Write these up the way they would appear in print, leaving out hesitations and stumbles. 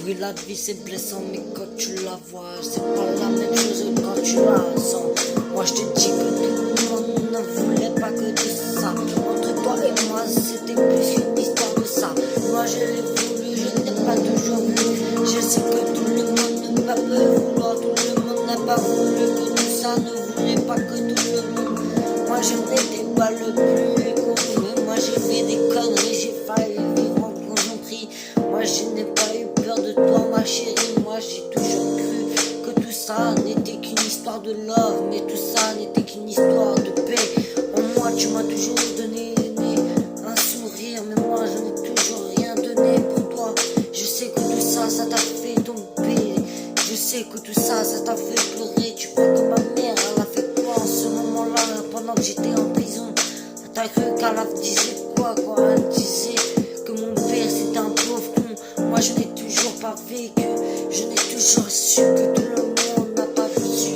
Oui, la vie c'est blessant, mais quand tu la vois, c'est pas la même chose quand tu la sens. Moi je te dis que tout le monde ne voulait pas que de ça. Entre toi et moi, c'était plus qu'une histoire de ça. Moi je l'ai voulu, je n'ai pas toujours vu. Je sais que tout le monde ne va pas vouloir, tout le monde n'a pas voulu que tout ça, ne voulait pas que tout le monde. Moi je n'étais pas le plus connu, moi j'ai fait des conneries, j'ai failli vivre en plaisanterie. Moi je n'ai pas eu peur de toi ma chérie, moi j'ai toujours cru que tout ça n'était qu'une histoire de love, mais tout ça n'était qu'une histoire de paix. En moi tu m'as toujours donné un sourire, mais moi je n'ai toujours rien donné pour toi. Je sais que tout ça, ça t'a fait tomber, je sais que tout ça, ça t'a fait pleurer. Tu crois que ma mère, elle a fait quoi en ce moment-là, pendant que j'étais en prison? T'as cru qu'elle disait quoi quand elle disait que mon père c'était un pauvre con? Moi je n'ai toujours pas vécu, je n'ai toujours su que tout le monde n'a pas vécu.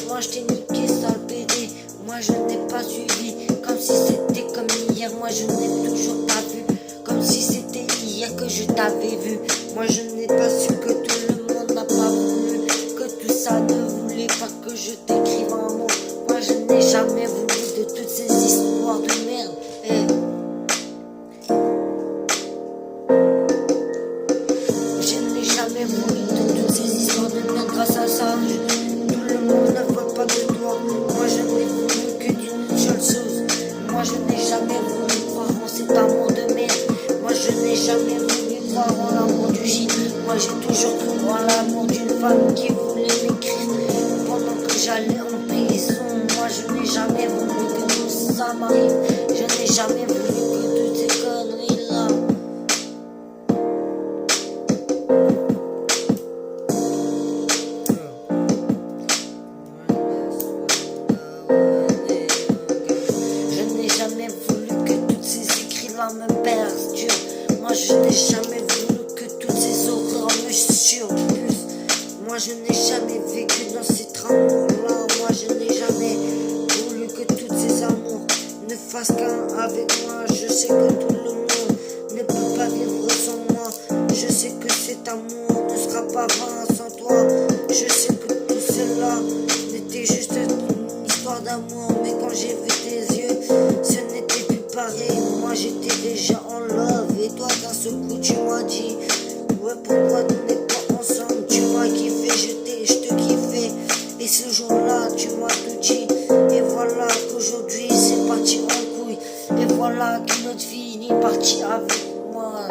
Moi je t'ai niqué sale pédé, moi je n'ai pas suivi comme si c'était comme hier. Moi je n'ai toujours pas vu comme si c'était hier que je t'avais vu. Moi je n'ai pas su que tout le monde n'a pas voulu, que tout ça ne voulait pas que je t'écrive un mot. Moi je n'ai jamais voulu de toutes ces histoires de merde. Je n'ai jamais voulu de toutes ces histoires de merde. Grâce à ça, tout le monde ne veut pas de toi. Moi je n'ai voulu que d'une seule chose. Moi je n'ai jamais voulu croire en cet amour de merde. Moi je n'ai jamais voulu croire en l'amour du J. Moi j'ai toujours cru en l'amour d'une femme qui voulait m'écrire pendant que j'allais en prison. Moi je n'ai jamais voulu que tout ça m'arrive. Je n'ai jamais voulu que toutes ces conneries là. Je n'ai jamais voulu que tous ces écrits là me perdurent. Moi je n'ai jamais voulu que toutes ces horreurs me surplussent. Moi je n'ai jamais vécu dans ces amours là. Moi je n'ai jamais voulu que tous ces amours ne fassent qu'un avec moi. Je sais que tout le monde ne peut pas vivre sans moi. Je sais que cet amour ne sera pas vain sans toi. Je sais que tout cela n'était juste une histoire d'amour. Mais quand j'ai vu tes yeux, ce n'était plus pareil. Moi j'étais déjà en love. Et toi d'un seul coup tu m'as dit, ouais pourquoi on n'est pas ensemble? Tu m'as kiffé, je te kiffais. Et ce jour-là tu m'as tout dit. Et voilà qu'aujourd'hui c'est parti en couille. Et voilà que notre fille est partie avec moi.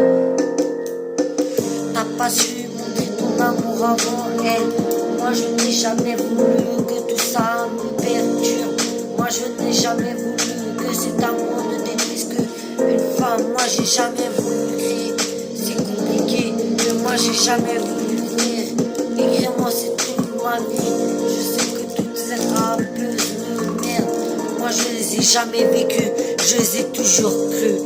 T'as pas su montrer ton amour avant elle. Moi je n'ai jamais voulu que tout ça me perdure. Moi je n'ai jamais voulu que cet amour ne détruise que une femme. Moi j'ai jamais voulu créer, c'est compliqué. Mais moi j'ai jamais voulu créer. Écrire-moi c'est toute ma vie. Je sais que toutes ces rappeuses me merdent. Moi je les ai jamais vécues, je les ai toujours crues.